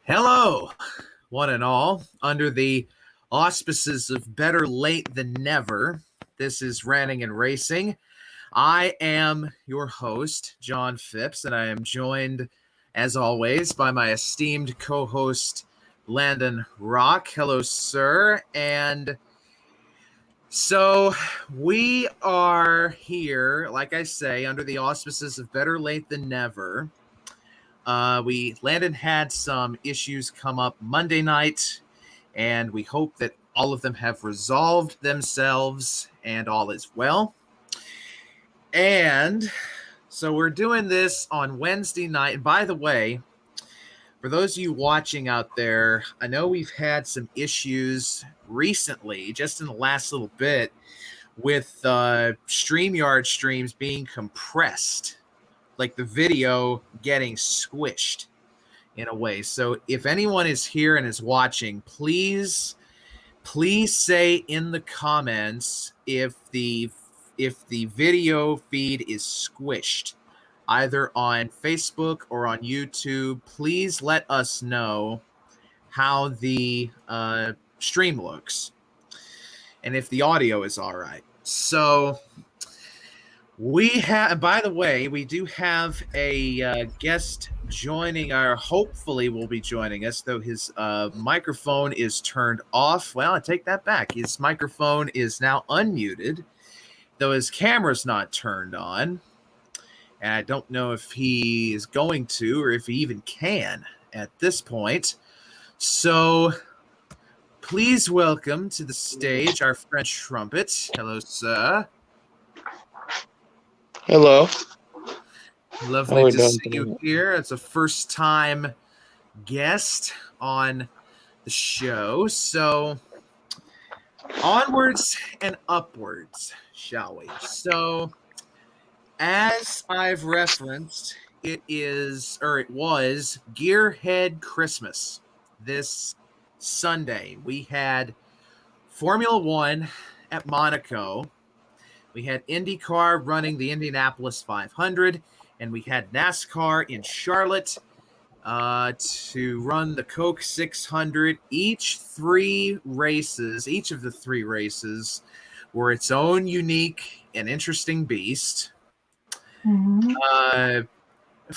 Hello, one and all. Under the auspices of better late than never, this is Ranting Racing. I am your host, Jon Phipps, and I am joined, as always, by my esteemed co-host, Landon Rock. Hello, sir. And so we are here, like I say, under the auspices of better late than never. Landon had some issues come up Monday night, and we hope that all of them have resolved themselves and all is well. And so we're doing this on Wednesday night. And by the way, for those of you watching out there, I know we've had some issues recently, just in the last little bit, with StreamYard streams being compressed, like the video getting squished in a way. So if anyone is here and is watching, please say in the comments if the video feed is squished, either on Facebook or on YouTube. Please let us know how the stream looks and if the audio is all right. So we have, by the way, we do have a guest joining, or hopefully will be joining us, though his microphone is turned off. Well, I take that back. His microphone is now unmuted, though his camera's not turned on. And I don't know if he is going to, or if he even can at this point. So please welcome to the stage our friend Trumpet. Hello, sir. Hello. Lovely to see you here. It's a first-time guest on the show. So onwards and upwards, shall we? So as I've referenced, it was Gearhead Christmas this Sunday. We had Formula One at Monaco. We had IndyCar running the Indianapolis 500, and we had NASCAR in Charlotte to run the Coke 600. Each of the three races were its own unique and interesting beast. Mm-hmm. A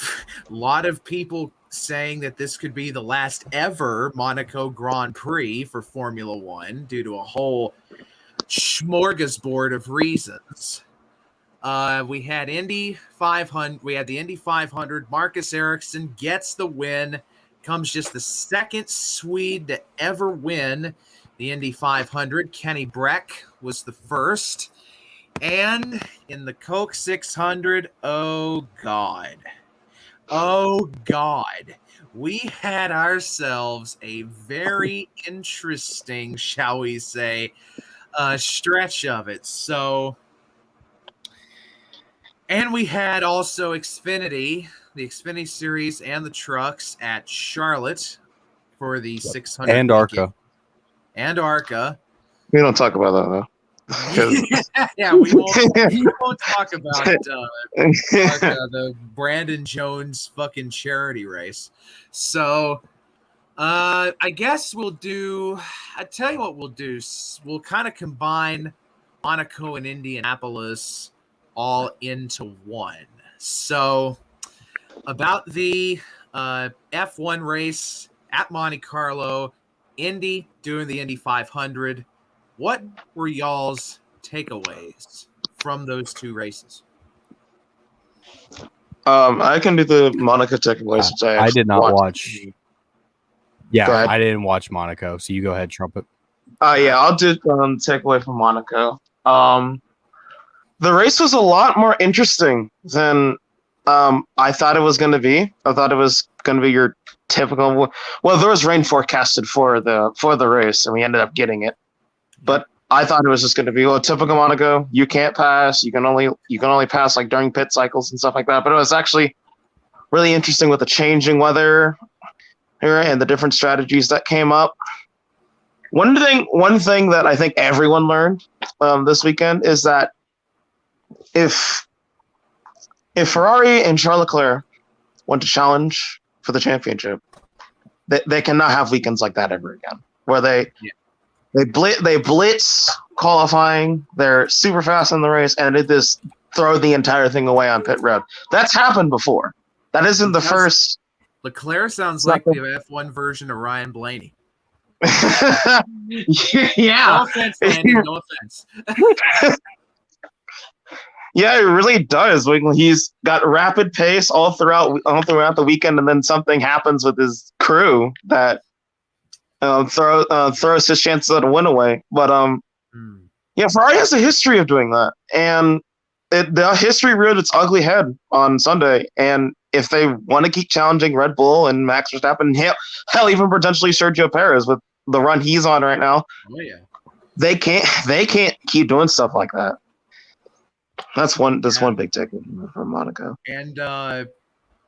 lot of people saying that this could be the last ever Monaco Grand Prix for Formula One due to a whole smorgasbord of reasons. We had Indy 500. We had the Indy 500. Marcus Ericsson gets the win. Comes just the second Swede to ever win the Indy 500. Kenny Breck was the first. And in the Coke 600, oh God, we had ourselves a very interesting, shall we say, stretch of it. So, and we had also Xfinity, the Xfinity Series and the trucks at Charlotte for the 600. And ARCA. And ARCA. We don't talk about that, though. Yeah, we won't talk about ARCA, the Brandon Jones fucking charity race. So I guess I tell you what we'll do. We'll kind of combine Monaco and Indianapolis all into one. So about the F1 race at Monte Carlo, Indy doing the Indy 500. What were y'all's takeaways from those two races? I can do the Monaco takeaways. I did not watch. Yeah, I didn't watch Monaco, so you go ahead, Trumpet. Yeah, I'll do takeaway from Monaco. The race was a lot more interesting than I thought it was going to be. I thought it was going to be your typical. Well, there was rain forecasted for the race, and we ended up getting it. But I thought it was just going to be typical Monaco. You can't pass. You can only pass like during pit cycles and stuff like that. But it was actually really interesting with the changing weather here and the different strategies that came up. One thing that I think everyone learned this weekend is that if Ferrari and Charles Leclerc want to challenge for the championship, they cannot have weekends like that ever again, where they blitz qualifying, they're super fast in the race, and they just throw the entire thing away on pit road. That's happened before. That isn't the first. Leclerc sounds like the F1 version of Ryan Blaney. Yeah. No offense, Landon. No offense. Yeah, it really does. He's got rapid pace all throughout the weekend, and then something happens with his crew that throws his chances at a win away. But yeah, Ferrari has a history of doing that, and the history reared its ugly head on Sunday. And if they want to keep challenging Red Bull and Max Verstappen, hell, even potentially Sergio Perez with the run he's on right now, they can't keep doing stuff like that. That's one big takeaway from Monaco. And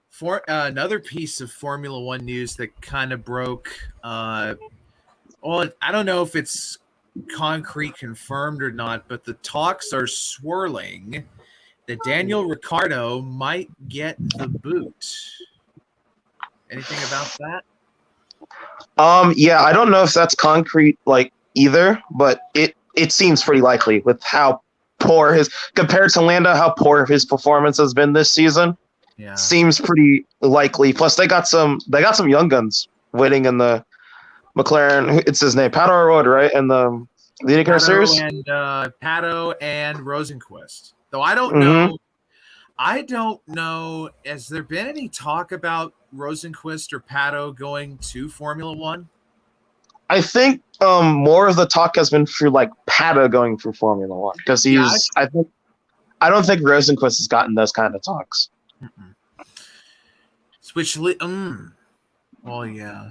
for another piece of Formula One news that kind of broke. I don't know if it's concrete confirmed or not, but the talks are swirling that Daniel Ricciardo might get the boot. Anything about that? Yeah, I don't know if that's concrete either, but it seems pretty likely with how poor compared to Lando, how poor his performance has been this season. Yeah, seems pretty likely. Plus, they got some young guns waiting in the McLaren. It's his name, Pato O'Ward, right? And the IndyCar Series. And Pato and Rosenquist. Though I don't know. I don't know. Has there been any talk about Rosenquist or Pato going to Formula One? I think more of the talk has been through Pato going through Formula One because I don't think Rosenquist has gotten those kind of talks. Well, yeah.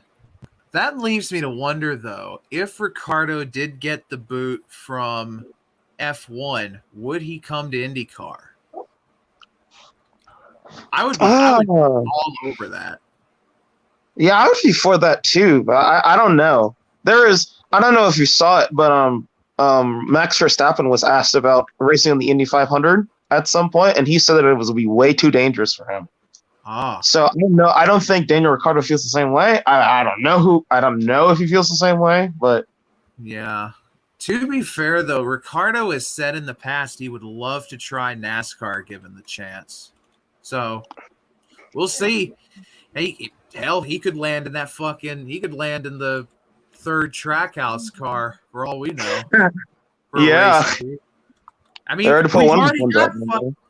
That leaves me to wonder, though, if Ricciardo did get the boot from F1, would he come to IndyCar? I would be all over that. Yeah, I would be for that too, but I don't know. I don't know if you saw it, but Max Verstappen was asked about racing on the Indy 500 at some point, and he said that it would be way too dangerous for him. So I don't think Daniel Ricciardo feels the same way. I don't know if he feels the same way, but yeah. To be fair, though, Ricciardo has said in the past he would love to try NASCAR given the chance. So we'll see. Hey, hell, he could land in the third Trackhouse car for all we know. Yeah. I mean,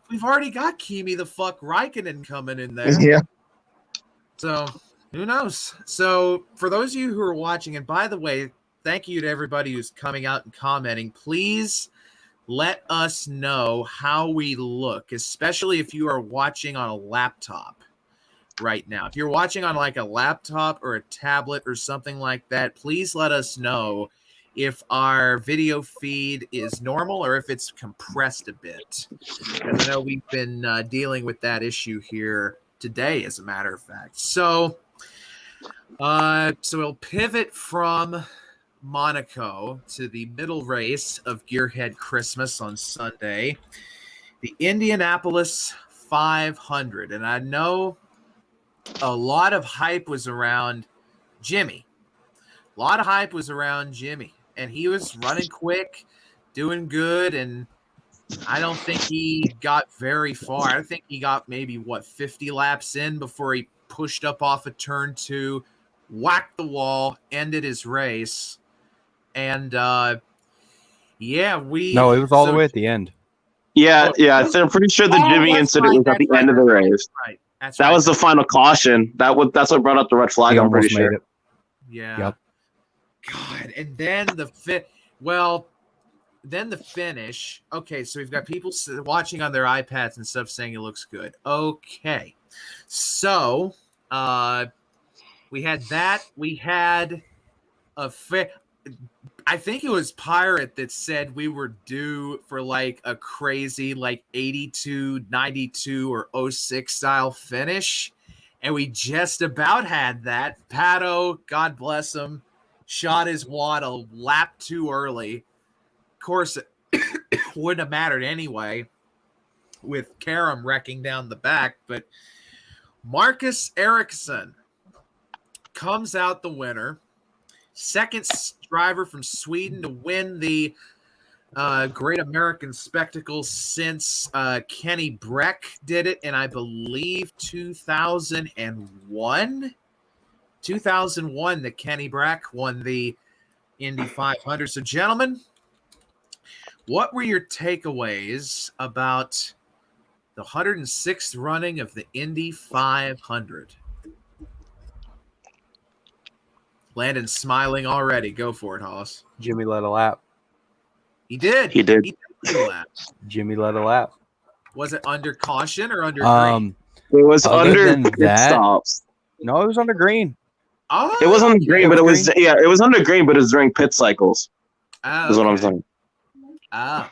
we've already got Kimi the fuck Raikkonen coming in there. Yeah. So who knows? So for those of you who are watching, and by the way, thank you to everybody who's coming out and commenting. Please let us know how we look, especially if you are watching on a laptop right now. If you're watching on a laptop or a tablet or something like that, please let us know if our video feed is normal or if it's compressed a bit. Because I know we've been dealing with that issue here today, as a matter of fact. So we'll pivot from Monaco to the middle race of Gearhead Christmas on Sunday, the Indianapolis 500. And I know a lot of hype was around Jimmy. And he was running quick, doing good, and I don't think he got very far. I think he got maybe, 50 laps in before he pushed up off of turn 2, whacked the wall, ended his race. And, No, it was all the way at the end. Yeah. I'm pretty sure the Jimmy incident was at the end of the race. Right. That was the final caution. That's what brought up the red flag, I'm pretty sure. Yeah. Yep. God, and then the finish. Okay, so we've got people watching on their iPads and stuff saying it looks good. Okay, so we had that. We had I think it was Pirate that said we were due for a crazy 82, 92, or 06 style finish, and we just about had that. Pato, God bless him, shot his wad a lap too early. Of course, it wouldn't have mattered anyway with Karam wrecking down the back, but Marcus Ericsson comes out the winner. Second driver from Sweden to win the Great American Spectacle since Kenny Breck did it in, I believe, 2001. 2001 that Kenny Breck won the Indy 500. So, gentlemen, what were your takeaways about the 106th running of the Indy 500? Landon's smiling already. Go for it, Hoss. Jimmy led a lap. He did. He did. He did a lap. Jimmy led a lap. Was it under caution or under green? It was Other under than pit that- stops. No, it was under green. Oh, It was under green, but it was green. it was under green, but it was during pit cycles. Is what I'm saying. Ah.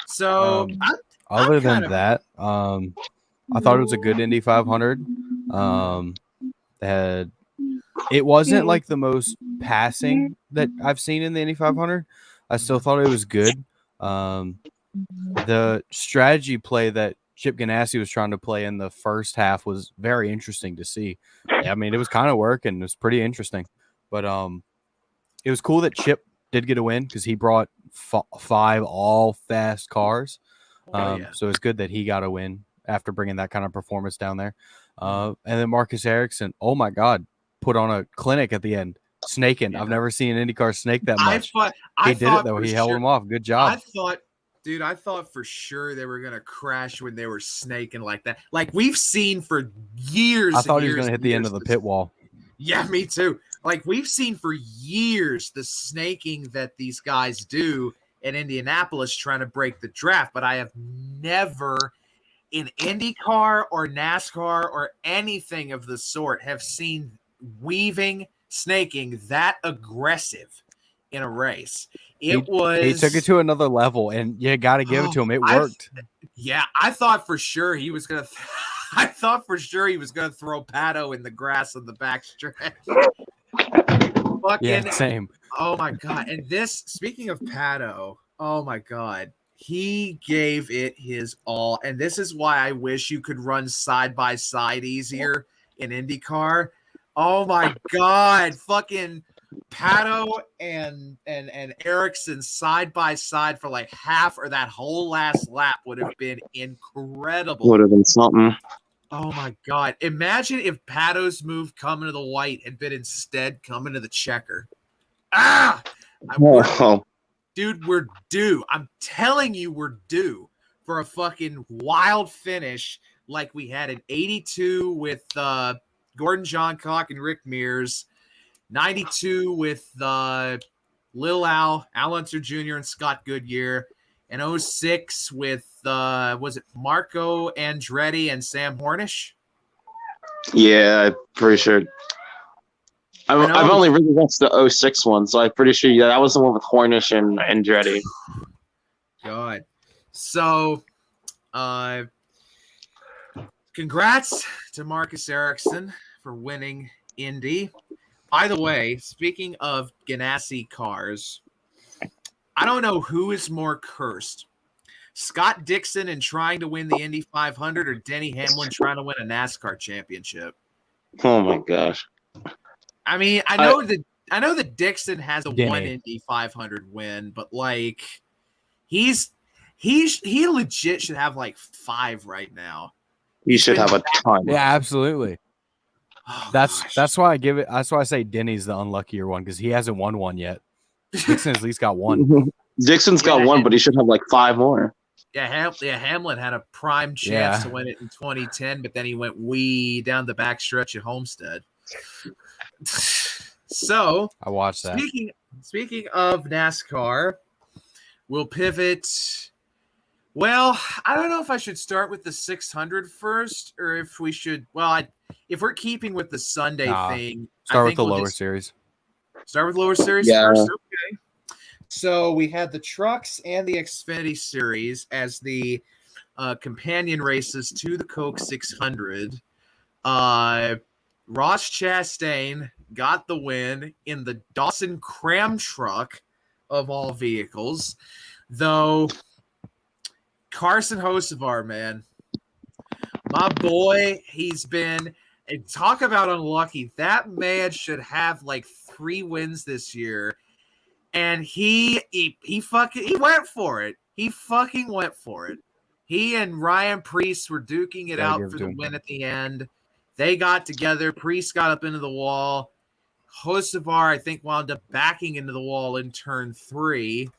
So, Other I'm than kind of- that, I thought it was a good Indy 500. It wasn't like the most passing that I've seen in the Indy 500. I still thought it was good. The strategy play that Chip Ganassi was trying to play in the first half was very interesting to see. I mean, it was kind of working. It was pretty interesting. But it was cool that Chip did get a win because he brought 5 all-fast cars. So it's good that he got a win after bringing that kind of performance down there. And then Marcus Ericsson, oh my God, put on a clinic at the end. Snaking. Yeah. I've never seen an IndyCar snake that much. I He did it, though. He held him off. Good job. I thought for sure they were going to crash when they were snaking like that. Like we've seen for years. I thought and he was going years to hit and the end years of the pit wall. Yeah, me too. Like we've seen for years the snaking that these guys do in Indianapolis trying to break the draft, but I have never in IndyCar or NASCAR or anything of the sort have seen weaving, snaking that aggressive in a race. He took it to another level, and you got to give it to him. It worked. I thought for sure he was gonna. I thought for sure he was gonna throw Pato in the grass on the backstretch. Yeah, same. Oh my God! And this, speaking of Pato, oh my God, he gave it his all, and this is why I wish you could run side by side easier in IndyCar. Oh my God, fucking Pato and Ericsson side by side for like half or that whole last lap would have been incredible. Would have been something. Oh my God. Imagine if Pato's move coming to the white had been instead coming to the checker. Dude, we're due. I'm telling you, we're due for a fucking wild finish like we had in 82 with Gordon Johncock and Rick Mears, 92 with Lil Al Unser Jr. and Scott Goodyear, and 06 with was it Marco Andretti and Sam Hornish? Yeah, I'm pretty sure. I've only really watched the 06 one, so I'm pretty sure that was the one with Hornish and Andretti. God. So, congrats to Marcus Ericsson for winning Indy. By the way, speaking of Ganassi cars, I don't know who is more cursed. Scott Dixon in trying to win the Indy 500 or Denny Hamlin trying to win a NASCAR championship? Oh my gosh. I mean, I know that Dixon has a one Indy 500 win, but like he legit should have like 5 right now. He should have a ton. Yeah, absolutely. Oh, that's why I give it. That's why I say Denny's the unluckier one because he hasn't won one yet. Dixon at least got one. Dixon's got one, but he should have like 5 more. Yeah, Hamlin had a prime chance to win it in 2010, but then he went way down the backstretch at Homestead. So I watched that. Speaking of NASCAR, we'll pivot. Well, I don't know if I should start with the 600 first, or if we should. Well, if we're keeping with the Sunday thing, start with the lower series. Start with lower series first. Okay. So we had the trucks and the Xfinity Series as the companion races to the Coke 600. Ross Chastain got the win in the Dawson Cram truck of all vehicles, though Carson Hocevar, man, my boy, he's been And talk about unlucky. That man should have like 3 wins this year. And he went for it. He fucking went for it. He and Ryan Preece were duking it out for the win at the end. They got together. Preece got up into the wall. Hocevar, I think, wound up backing into the wall in turn 3.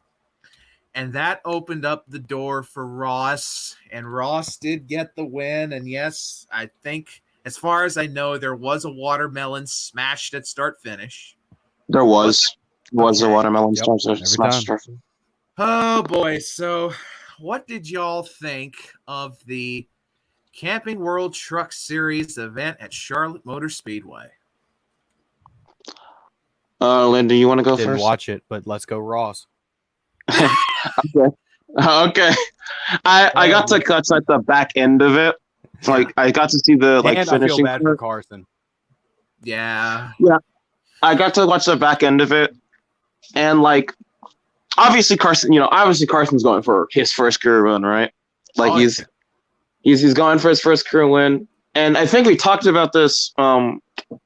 And that opened up the door for Ross. And Ross did get the win. And yes, I think, as far as I know, there was a watermelon smashed at start-finish. There was. Was a watermelon smash. Oh, boy. So what did y'all think of the Camping World Truck Series event at Charlotte Motor Speedway? Linda, you want to go Didn't first? watch it, but let's go Ross. Okay. I got to catch like the back end of it. Like I got to see the like and finishing. I feel bad for Carson. Yeah. I got to watch the back end of it, and like obviously Carson's going for his first career win, right? Like he's going for his first career win, and I think we talked about this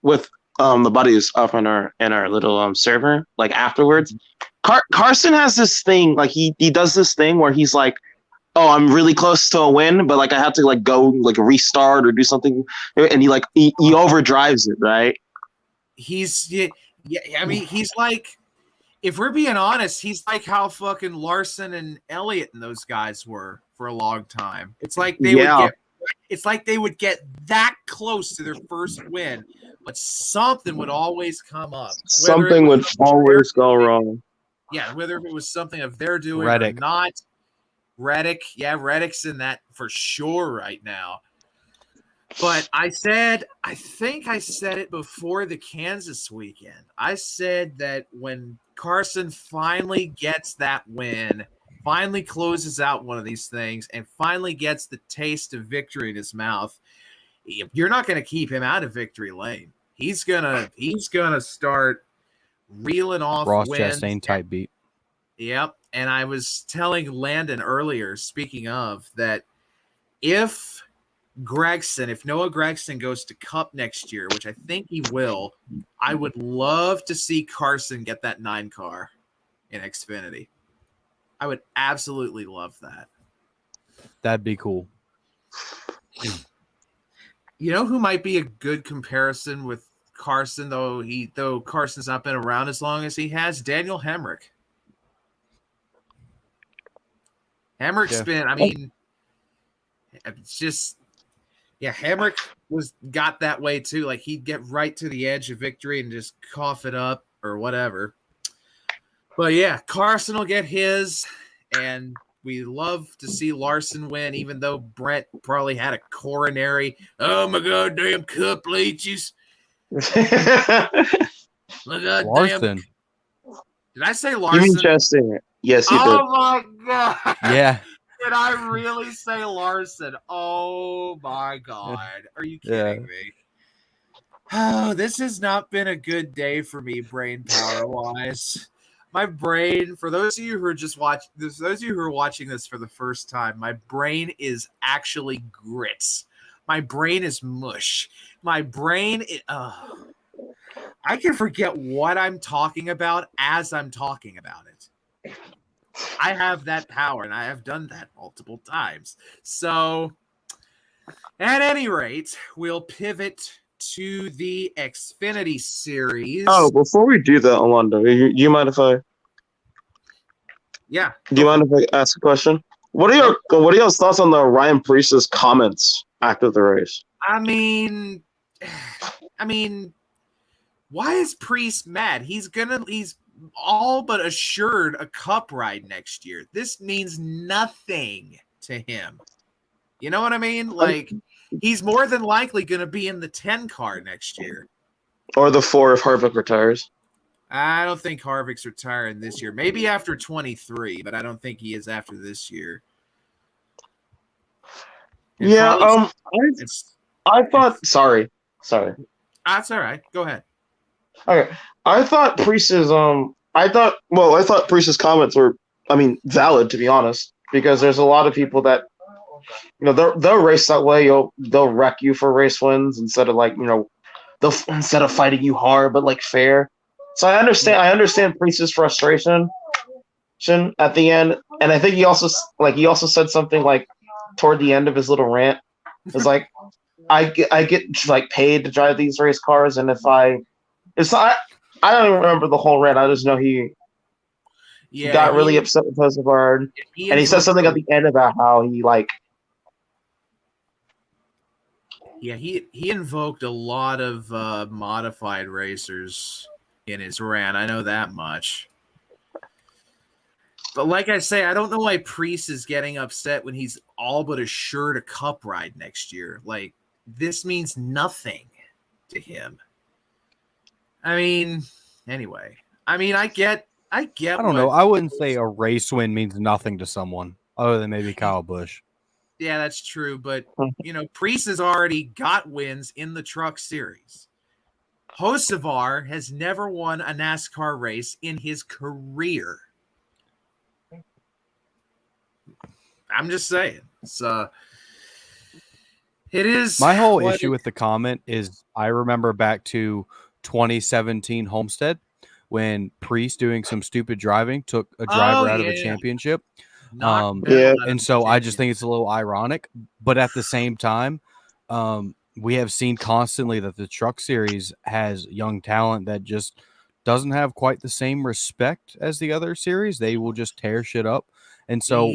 with the buddies up in our little server like afterwards. Carson has this thing, like he does this thing where he's like, oh, I'm really close to a win, but like I have to like go like restart or do something, and he overdrives it, right? I mean, he's like, if we're being honest, he's like how fucking Larson and Elliott and those guys were for a long time. It's like they would get that close to their first win, but something would always come up. Something would always go wrong. Yeah, whether it was something of their doing or not. Reddick's in that for sure right now. But I think I said it before the Kansas weekend. I said that when Carson finally gets that win, finally closes out one of these things, and finally gets the taste of victory in his mouth, you're not going to keep him out of victory lane. He's gonna start reeling off Ross wins. Chastain type beat. Yep. And I was telling Landon earlier, speaking of, that if Noah Gregson goes to Cup next year, which I think he will, I would love to see Carson get that 9 car in Xfinity. I would absolutely love that. That'd be cool. You know who might be a good comparison with Carson, though Carson's not been around as long as he has? Daniel Hemrick. Hemrick's been, I mean, it's just, Hemrick got that way too. Like he'd get right to the edge of victory and just cough it up or whatever. But yeah, Carson will get his, and we love to see Larson win, even though Brent probably had a coronary. Oh my God, damn cup leeches. Larson. Did I say Larson? You mean Chastain? Yes, you did. Oh my God. Yeah. Did I really say Larson? Oh my God. Are you kidding me? Oh, this has not been a good day for me, brain power wise. My brain, for those of you who are watching this for the first time, my brain is actually grits. My brain is mush. My brain I can forget what I'm talking about as I'm talking about it. I have that power, and I have done that multiple times. So, at any rate, we'll pivot to the Xfinity Series. Oh, before we do that, Alonda, do you mind if I? Yeah. Do you mind if I ask a question? What are your thoughts on the Ryan Preece's comments after the race? I mean, why is Preece mad? He's all but assured a Cup ride next year. This means nothing to him. You know what I mean? Like, he's more than likely going to be in the 10 car next year. Or the 4 if Harvick retires. I don't think Harvick's retiring this year. Maybe after 23, but I don't think he is after this year. I thought. Sorry. That's all right. Go ahead. Okay, I thought Preece's Preece's comments were, valid, to be honest, because there's a lot of people that they'll race that way. They'll wreck you for race wins instead of instead of fighting you hard but like fair. So I understand Priest's frustration at the end, and I think he also said something like toward the end of his little rant. It's like I get like paid to drive these race cars, and I don't even remember the whole rant. I just know he got really upset with Hocevar, and he said something at the end about how he like. Yeah, he invoked a lot of modified racers in his rant. I know that much. But like I say, I don't know why Priest is getting upset when he's all but assured a cup ride next year. Like, this means nothing to him. I mean, anyway. I mean, I get. I don't know. I wouldn't say a race win means nothing to someone other than maybe Kyle Busch. Yeah, that's true. But, Priest has already got wins in the Truck Series. Hocevar has never won a NASCAR race in his career. I'm just saying. It is. My whole issue with the comment is I remember back to 2017 Homestead when Priest doing some stupid driving took a driver out of a championship. And so I just think it's a little ironic. But at the same time, we have seen constantly that the Truck Series has young talent that just doesn't have quite the same respect as the other series. They will just tear shit up. And so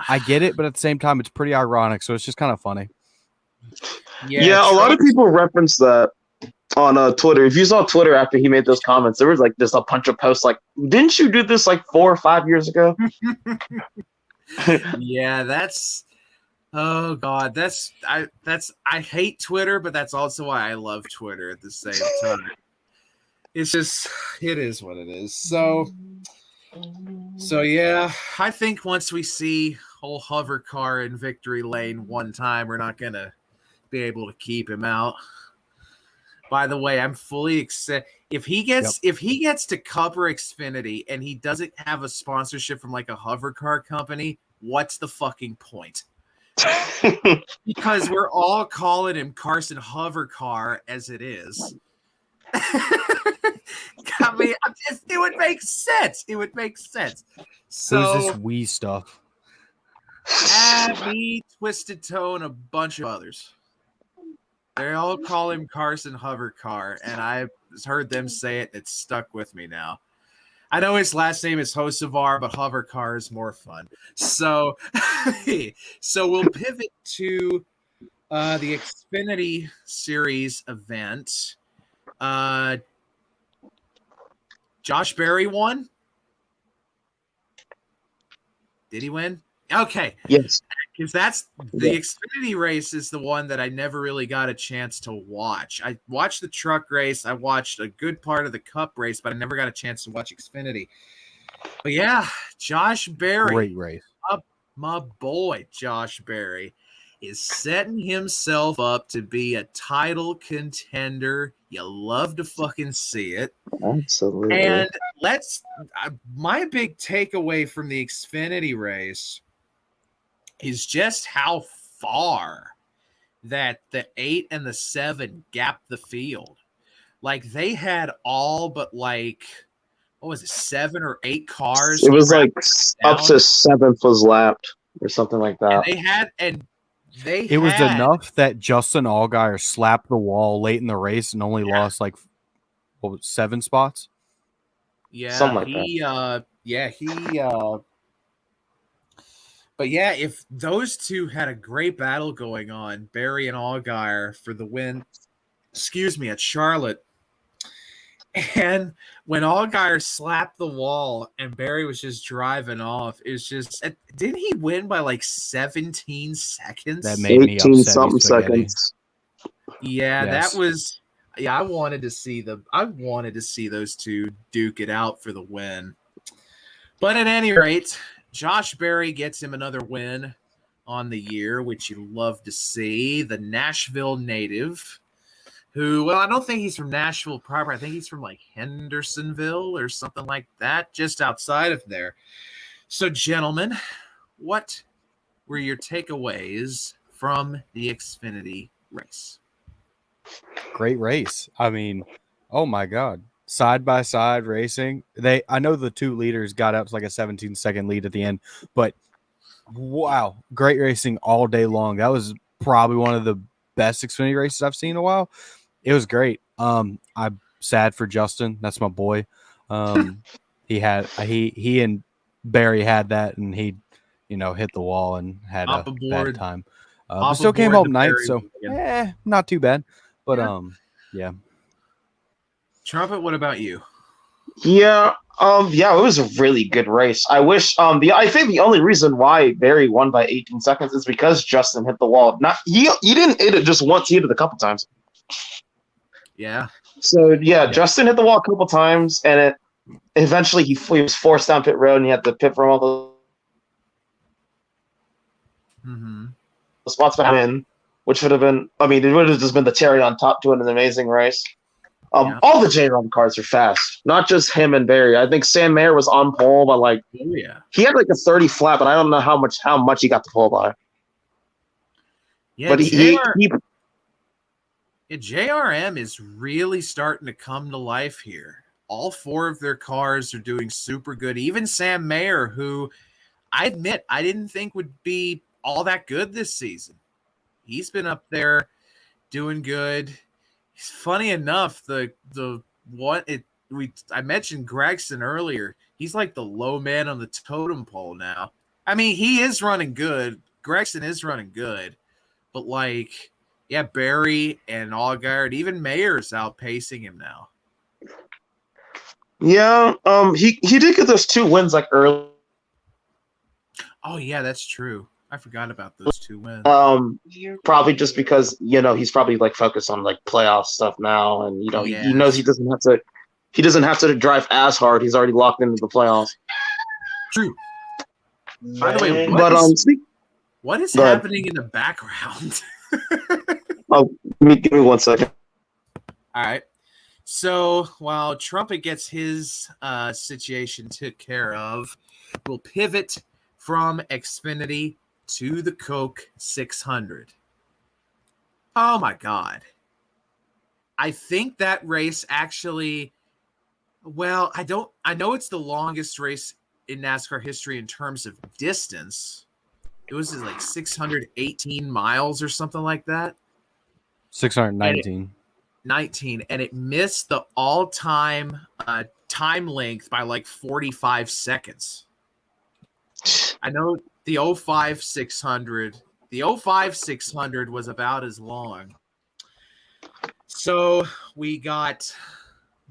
I get it, but at the same time, it's pretty ironic. So it's just kind of funny. Yeah, a lot of people reference that on Twitter. If you saw Twitter after he made those comments, there was like just a bunch of posts like, didn't you do this like 4 or 5 years ago? Yeah, oh God, I hate Twitter, but that's also why I love Twitter at the same time. It's just, it is what it is. So yeah, I think once we see old hover car in victory lane one time, we're not gonna be able to keep him out. By the way, I'm fully excited if he gets to cover Xfinity and he doesn't have a sponsorship from like a hover car company. What's the fucking point? Because we're all calling him Carson Hover Car as it is. I mean, it would make sense. It would make sense. So, who's this we stuff? Me, Twisted Toe, and a bunch of others. They all call him Carson Hover Car, and I've heard them say it. It's stuck with me now. I know his last name is Hocevar, but Hover Car is more fun. So we'll pivot to the Xfinity Series event. Josh Berry won. Did he win? Okay. Yes. Because that's the Xfinity race is the one that I never really got a chance to watch. I watched the truck race. I watched a good part of the Cup race, but I never got a chance to watch Xfinity. But yeah, Josh Berry. Great race. My boy, Josh Berry, is setting himself up to be a title contender. You love to fucking see it. Absolutely. And my big takeaway from the Xfinity race is just how far that the 8 and the 7 gapped the field. Like they had all but like, what was it, 7 or 8 cars? It was like up to 7th was lapped or something like that. It was enough that Justin Allgaier slapped the wall late in the race and only lost like 7 spots. Yeah, something like that. But yeah, if those two had a great battle going on, Berry and Allgaier for the win, at Charlotte. And when Allgaier slapped the wall and Berry was just driving off, it was just, didn't he win by like 17 seconds? That made me upset. 18-something seconds. Yeah, yes. That was, I wanted to see those two duke it out for the win. But at any rate, Josh Berry gets him another win on the year, which you love to see. The Nashville native, who, well, I don't think he's from Nashville proper. I think he's from like Hendersonville or something like that, just outside of there. So, gentlemen, what were your takeaways from the Xfinity race? Great race. I mean, oh my God. Side by side racing. I know the two leaders got up to like a 17-second lead at the end, but wow, great racing all day long. That was probably one of the best Xfinity races I've seen in a while. It was great. I'm sad for Justin. That's my boy. He and Barry had that, and he, hit the wall and had Hop a bad aboard, time. But hop still came aboard the home ninth, Barry so wagon. not too bad. But Yeah. yeah. Trumpet, what about you? Yeah, it was a really good race. I wish I think the only reason why Barry won by 18 seconds is because Justin hit the wall. Not he didn't hit it just once, he hit it a couple times. Yeah. So yeah, Justin hit the wall a couple times, and it eventually he was forced down pit road, and he had to pit from all the spots behind him, which would have been, I mean, it would have just been the cherry on top to an amazing race. All the J-Ron cars are fast, not just him and Barry. I think Sam Mayer was on pole, but like, he had like a 30 flat, but I don't know how much he got to pole by. Yeah, but JRM is really starting to come to life here. All four of their cars are doing super good. Even Sam Mayer, who I admit I didn't think would be all that good this season. He's been up there doing good. Funny enough, I mentioned Gregson earlier. He's like the low man on the totem pole now. I mean, he is running good. Gregson is running good, but like, yeah, Barry and Allgaier, even Mayer's outpacing him now. Yeah, he did get those 2 wins like early. Oh yeah, that's true. I forgot about those 2 wins. Probably just because he's probably like focused on like playoff stuff now, and he knows he doesn't have to drive as hard. He's already locked into the playoffs. True. By the way, what is happening in the background? Give me 1 second. All right. So while Trumpet gets his situation took care of, we'll pivot from Xfinity to the Coke 600. Oh my God. I think that race actually, well, I know it's the longest race in NASCAR history in terms of distance. It was like 618 miles or something like that. 619. 19, and it missed the all-time time length by like 45 seconds. I know the 05 600 was about as long. So we got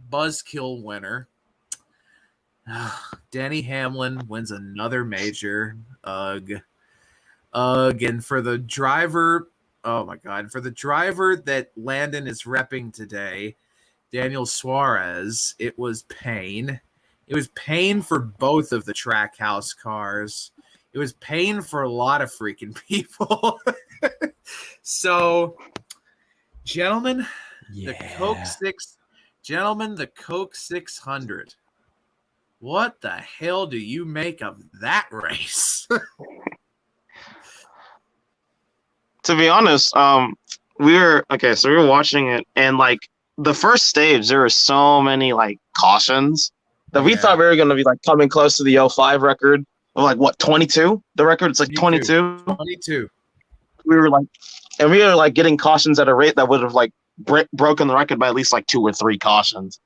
Buzzkill winner. Denny Hamlin wins another major. And for the driver, oh my God, for the driver that Landon is repping today, Daniel Suarez, it was pain. It was pain for both of the Trackhouse cars. It was pain for a lot of freaking people. So, gentlemen, the Coke 600. What the hell do you make of that race? To be honest, we were watching it, and like the first stage, there were so many like cautions that we thought we were going to be like coming close to the 05 record of like what 22. The record it's like 22. 22. We were like getting cautions at a rate that would have like broken the record by at least like 2 or 3 cautions.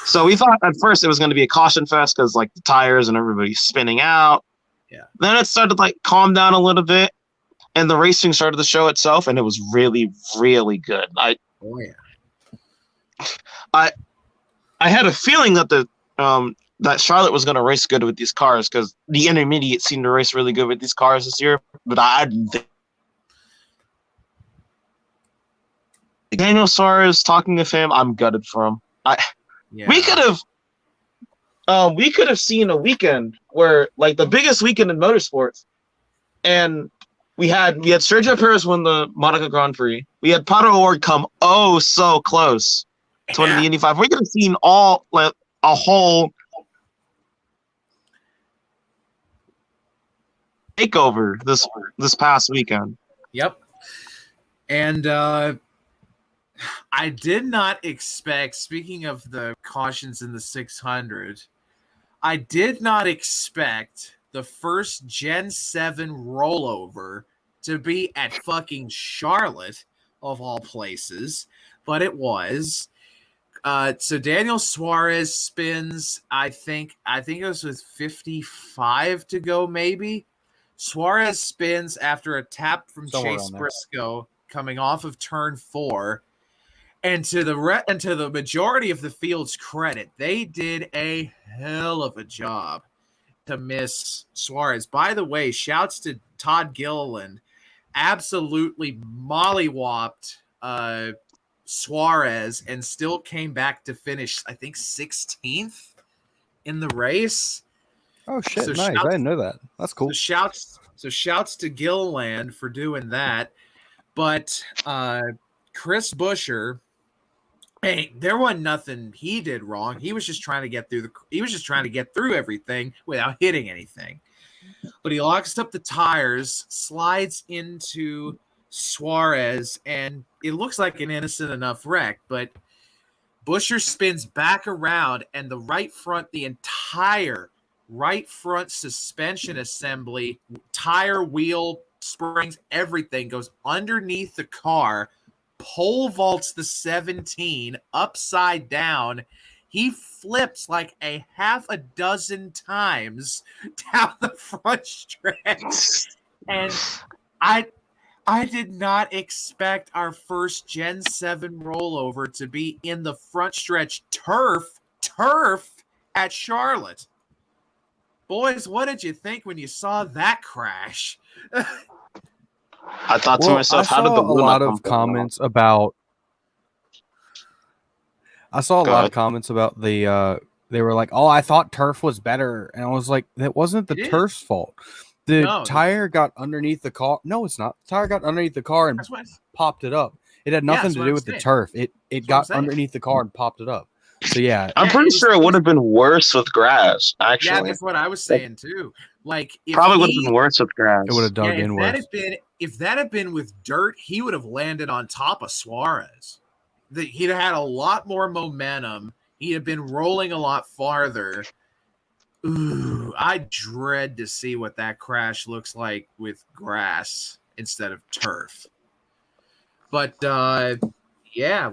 So we thought at first it was going to be a caution fest because like the tires and everybody's spinning out. Yeah. Then it started like calm down a little bit. And the racing started to show itself, and it was really, really good. I had a feeling that that Charlotte was going to race good with these cars because the intermediate seemed to race really good with these cars this year. But I didn't think Daniel Suarez, talking with him, I'm gutted for him. We could have seen a weekend where like the biggest weekend in motorsports, and we had Sergio Perez win the Monaco Grand Prix. We had Pato O'Ward come so close to winning the Indy 5. We could have seen all like a whole takeover this past weekend. Yep. And I did not expect, speaking of the cautions in the 600, I did not expect the first Gen 7 rollover to be at fucking Charlotte, of all places, but it was. So Daniel Suarez spins, I think it was with 55 to go, maybe. Suarez spins after a tap from Somewhere Chase around there. Briscoe coming off of turn 4. And to the majority of the field's credit, they did a hell of a job to miss Suarez. By the way, shouts to Todd Gilliland, absolutely mollywopped Suarez and still came back to finish, I think, 16th in the race. Oh shit! So Nice. I didn't know that. That's cool. So shouts to Gilliland for doing that. But Chris Buescher, hey, there wasn't nothing he did wrong. He was just trying to get through everything without hitting anything. But he locks up the tires, slides into Suarez, and it looks like an innocent enough wreck, but Buescher spins back around, and the entire right front suspension assembly, tire, wheel, springs, everything goes underneath the car, pole vaults the 17 upside down. He flips like a half a dozen times down the front stretch. And I did not expect our first Gen 7 rollover to be in the front stretch turf at Charlotte. Boys, what did you think when you saw that crash? I thought to myself, how did the a lot of comments about? I saw a lot of comments about the. They were like, "Oh, I thought turf was better," and I was like, "That wasn't the turf's fault. The tire got underneath the car. No, it's not. The tire got underneath the car and popped it up. It had nothing to do with the turf. It got underneath the car and popped it up. So yeah, I'm pretty sure it would have been worse with grass. Actually, yeah, that's what I was saying too. Like, probably would have been worse with grass. It would have dug in worse. If that had been with dirt, he would have landed on top of Suarez. He'd have had a lot more momentum. He'd have been rolling a lot farther. Ooh, I dread to see what that crash looks like with grass instead of turf. But yeah,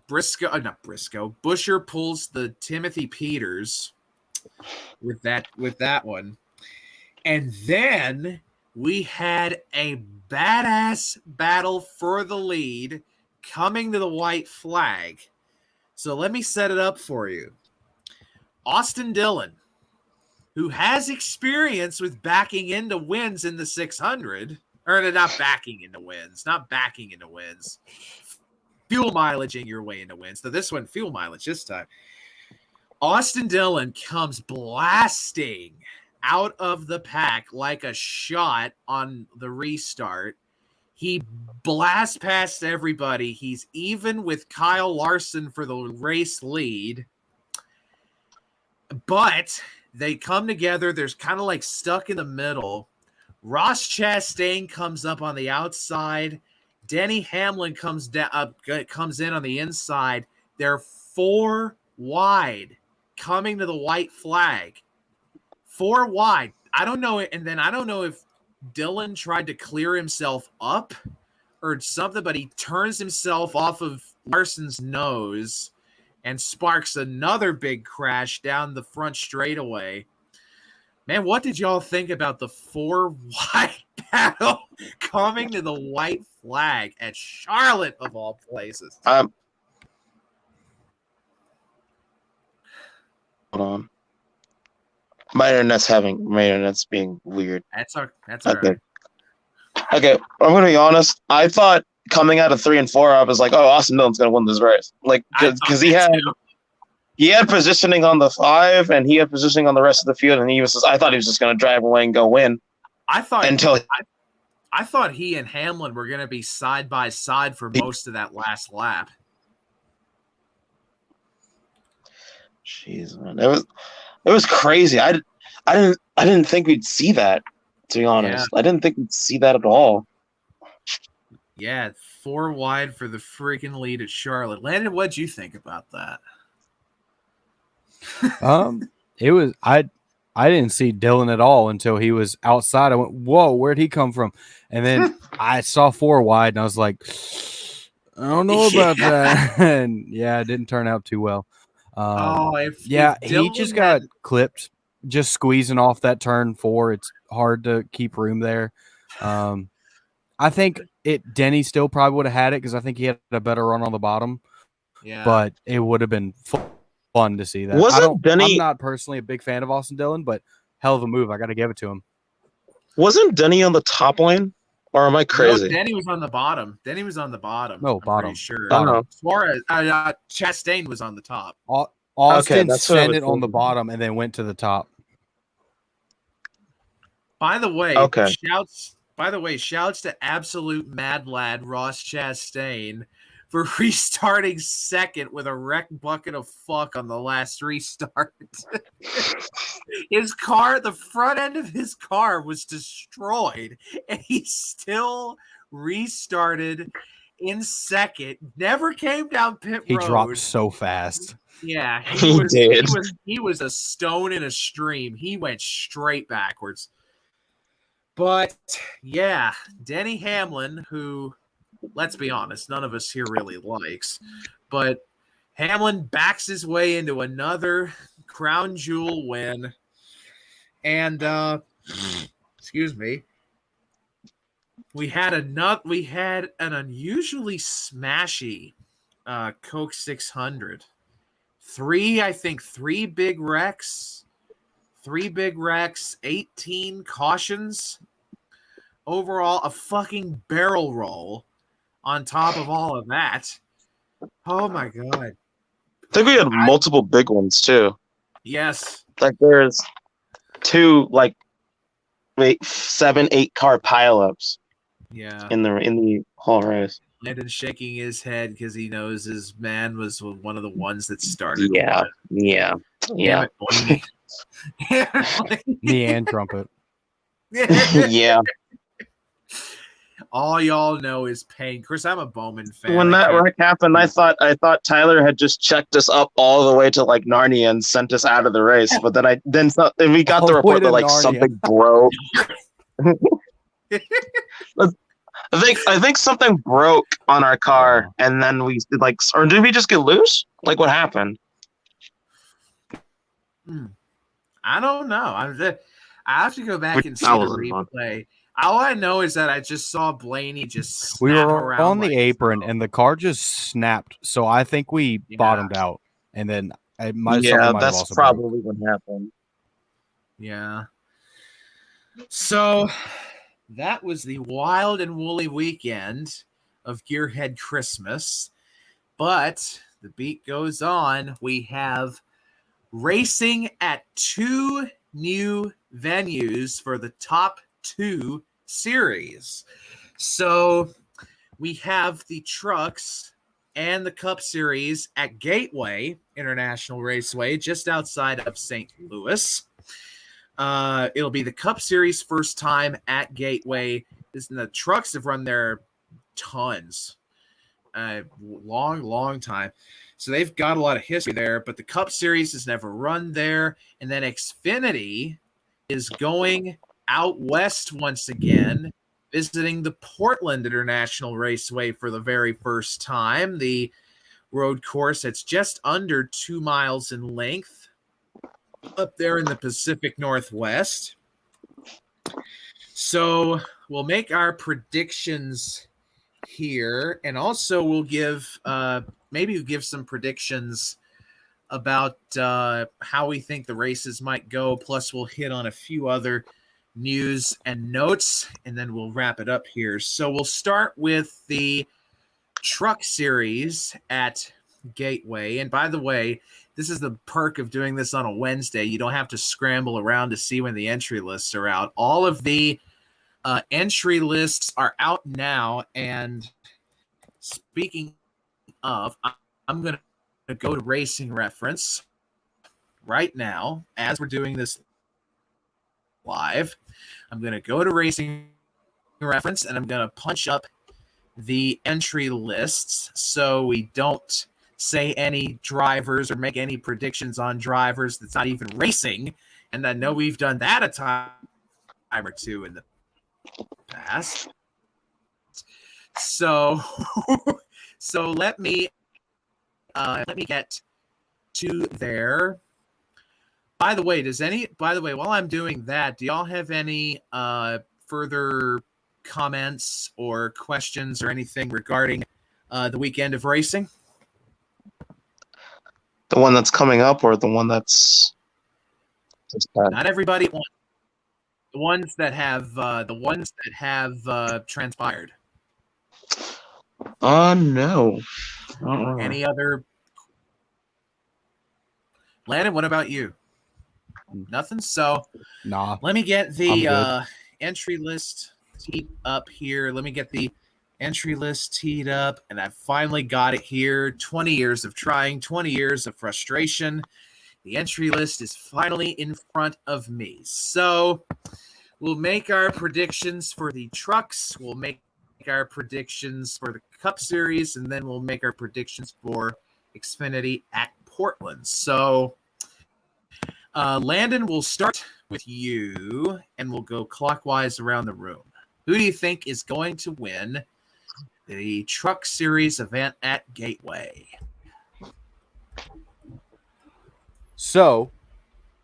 Buescher pulls the Timothy Peters with that one. And then we had a badass battle for the lead coming to the white flag. So let me set it up for you. Austin Dillon, who has experience with backing into wins in the 600, or not backing into wins, fuel mileaging your way into wins. So this one, fuel mileage this time. Austin Dillon comes blasting out of the pack like a shot on the restart. He blasts past everybody. He's even with Kyle Larson for the race lead. But they come together. There's kind of like stuck in the middle. Ross Chastain comes up on the outside. Denny Hamlin comes in on the inside. They're 4 wide coming to the white flag. 4 wide. I don't know. And then I don't know if Dillon tried to clear himself up or something, but he turns himself off of Larson's nose and sparks another big crash down the front straightaway. Man, what did y'all think about the 4 wide battle coming to the white flag at Charlotte of all places? Hold on. My internet's being weird. That's all right. Okay, I'm gonna be honest. I thought coming out of 3 and 4, I was like, "Oh, Austin Dillon's gonna win this race," like because he had positioning on the 5 and he had positioning on the rest of the field, and I thought he was just gonna drive away and go win. I thought he and Hamlin were gonna be side by side for most of that last lap. Jeez, man, it was crazy. I didn't think we'd see that, to be honest. I didn't think we'd see that at all. Yeah, 4 wide for the freaking lead at Charlotte. Landon, what'd you think about that? It was I didn't see Dylan at all until he was outside. I went, whoa, where'd he come from? And then I saw 4 wide, and I was like, I don't know about that. And yeah, it didn't turn out too well. If he Dylan just got clipped, just squeezing off that turn 4. It's hard to keep room there. I think Denny still probably would have had it because I think he had a better run on the bottom. Yeah, but it would have been fun to see that. I'm not personally a big fan of Austin Dillon, but hell of a move. I got to give it to him. Wasn't Denny on the top lane? Or am I crazy? No, Denny was on the bottom. No, I'm bottom. pretty sure. Bottom. Suarez, Chastain was on the top. Austin sent it on the bottom and then went to the top. By the way, okay. Shouts to absolute mad lad Ross Chastain for restarting second with a wreck bucket of fuck on the last restart. His car, the front end of his car was destroyed, and he still restarted in second. Never came down pit road. He dropped so fast. Yeah, he did. He was a stone in a stream. He went straight backwards. But yeah, Denny Hamlin, who, let's be honest, none of us here really likes, but Hamlin backs his way into another crown jewel win. And excuse me, we had an unusually smashy Coke 600. 3 big wrecks. 3 big wrecks, 18 cautions. Overall, a fucking barrel roll on top of all of that. Oh, my God. I think we had multiple big ones, too. Yes. Like, there's 2, 7, 8 car pileups. Yeah. In the whole race. Landon shaking his head because he knows his man was one of the ones that started. Yeah. Damn it, Blaney. Knee and trumpet. Yeah. All y'all know is pain. Chris, I'm a Bowman fan. When that wreck happened, I thought Tyler had just checked us up all the way to Narnia and sent us out of the race. But then we got the report that Narnia. Something broke. I think something broke on our car, and then we or did we just get loose? What happened? I don't know. I have to go back and see the replay. All I know is that I just saw Blaney just we were around on the apron, and the car just snapped. So I think we bottomed out, and then that's probably what happened. Yeah. So that was the wild and woolly weekend of Gearhead Christmas. But the beat goes on. We have racing at 2 new venues for the top 2 series. So we have the trucks and the Cup Series at Gateway International Raceway just outside of St. Louis. It'll be the Cup Series first time at Gateway. The trucks have run there tons. Long time. So they've got a lot of history there, but the Cup Series has never run there. And then Xfinity is going out west once again, visiting the Portland International Raceway for the very first time. The road course that's just under 2 miles in length up there in the Pacific Northwest. So we'll make our predictions here, and also we'll give some predictions about how we think the races might go. Plus, we'll hit on a few other news and notes, and then we'll wrap it up here. So we'll start with the Truck Series at Gateway. And by the way, this is the perk of doing this on a Wednesday. You don't have to scramble around to see when the entry lists are out. All of the entry lists are out now. And speaking of, I'm going to go to Racing Reference right now as we're doing this live. I'm going to go to Racing Reference and I'm going to punch up the entry lists so we don't say any drivers or make any predictions on drivers that's not even racing. And I know we've done that a time or two in the past. So so let me get to there. By the way, while I'm doing that, do y'all have any further comments or questions or anything regarding the weekend of racing? The one that's coming up, or the one that's Not everybody. The ones that have transpired. No. Any other? Landon, what about you? Nothing. So Nah. let me get the entry list teed up here. Let me get the entry list teed up, and I finally got it here. 20 years of trying, 20 years of frustration. The entry list is finally in front of me. So we'll make our predictions for the trucks. We'll make our predictions for the Cup Series, and then we'll make our predictions for Xfinity at Portland. So Landon, we'll start with you, and we'll go clockwise around the room. Who do you think is going to win the Truck Series event at Gateway? So,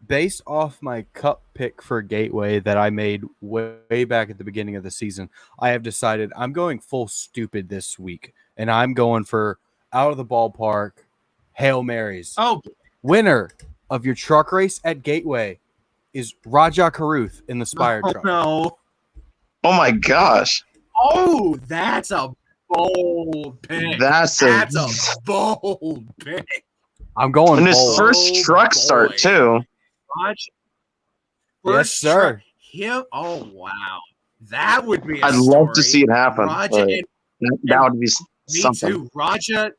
based off my Cup pick for Gateway that I made way back at the beginning of the season, I have decided I'm going full stupid this week, and I'm going for out of the ballpark Hail Marys. Oh, winner of your truck race at Gateway is Raja Karuth in the Spire truck. No. Oh my gosh. Oh, that's a bold pick. That's a bold pick. I'm going in his bold. first truck start too. Yes, sir. Oh wow, that would be. I'd love to see it happen. That would be something. Me too.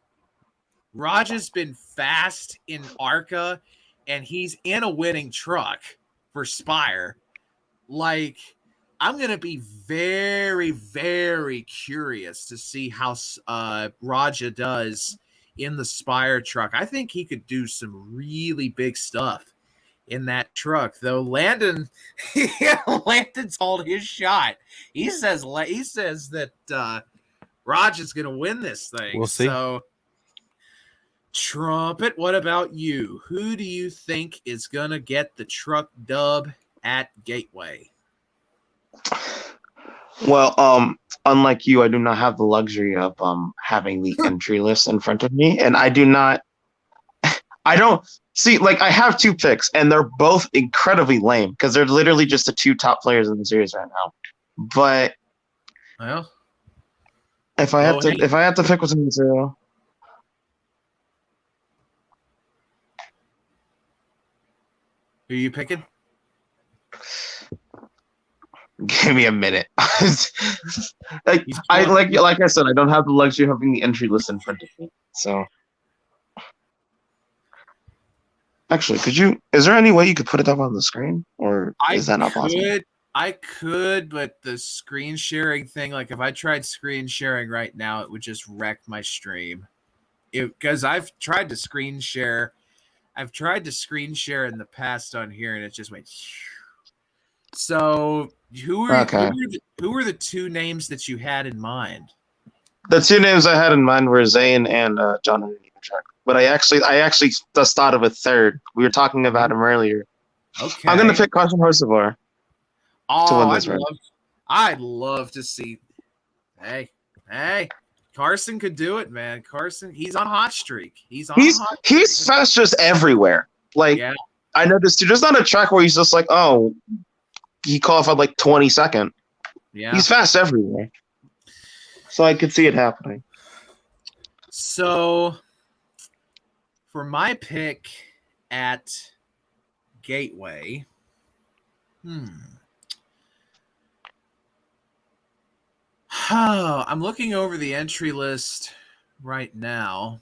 Raja's been fast in ARCA, and he's in a winning truck for Spire. Like, I'm gonna be very, very curious to see how Raja does in the Spire truck. I think he could do some really big stuff in that truck, though. Landon's called his shot. He says that Raja's gonna win this thing. We'll see. So, Trumpet, what about you? Who do you think is gonna get the truck dub at Gateway? Well, unlike you, I do not have the luxury of having the entry list in front of me, and I don't see, like, I have two picks, and they're both incredibly lame because they're literally just the two top players in the series right now. But well, if I have to pick between the two, who are you picking? give me a minute. like I said, I don't have the luxury of having the entry list in front of me. So actually, is there any way you could put it up on the screen, or is that not possible? I could, but the screen sharing thing, like if I tried screen sharing right now, it would just wreck my stream. Because I've tried to screen share in the past on here, and it just went. So who were the two names that you had in mind? The two names I had in mind were Zane and John. But I actually just thought of a third. We were talking about him earlier. Okay. I'm gonna pick Carson Hocevar to win this race. I'd love to see. Hey, Carson could do it, man. Carson, he's on a hot streak. He's fast just everywhere. Like, yeah. I noticed too. There's not a track where he's just like, oh, he qualified like 22nd. Yeah, he's fast everywhere. So I could see it happening. So, for my pick at Gateway, I'm looking over the entry list right now,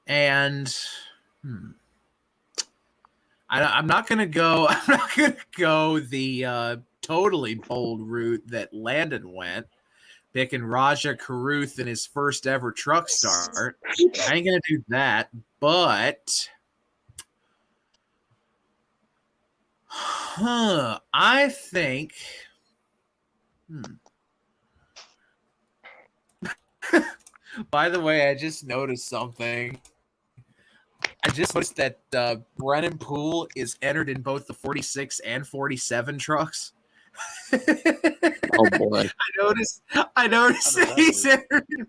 and I'm not gonna go. I'm not gonna go the totally bold route that Landon went, picking Raja Caruth in his first ever truck start. I ain't gonna do that, but I think. By the way, I just noticed something. I just noticed that Brennan Poole is entered in both the 46 and 47 trucks. Oh boy, I noticed that he's entered in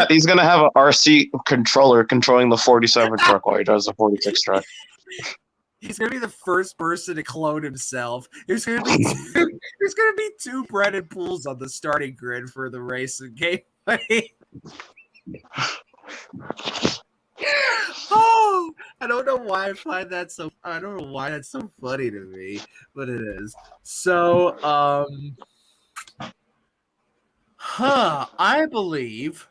he's gonna have an RC controller controlling the 47 truck while he does the 46 truck. He's gonna be the first person to clone himself. There's gonna be two Brennan Pools on the starting grid for the race in Gateway. Oh, I don't know why I find that so. I don't know why that's so funny to me, but it is. So, I believe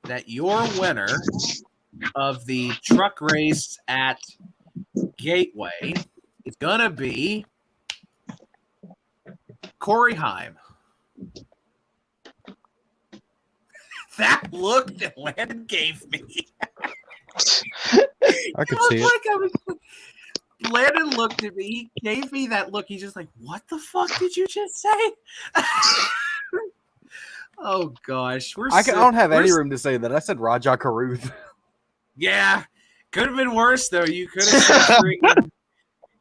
that your winner of the truck race at Gateway is gonna be Corey Heim. That look that Landon gave me. I could see it. Landon looked at me. He gave me that look. He's just like, "What the fuck did you just say?" Oh gosh, I don't have any room to say that. I said Raja Caruth. Yeah, could have been worse though. You could have said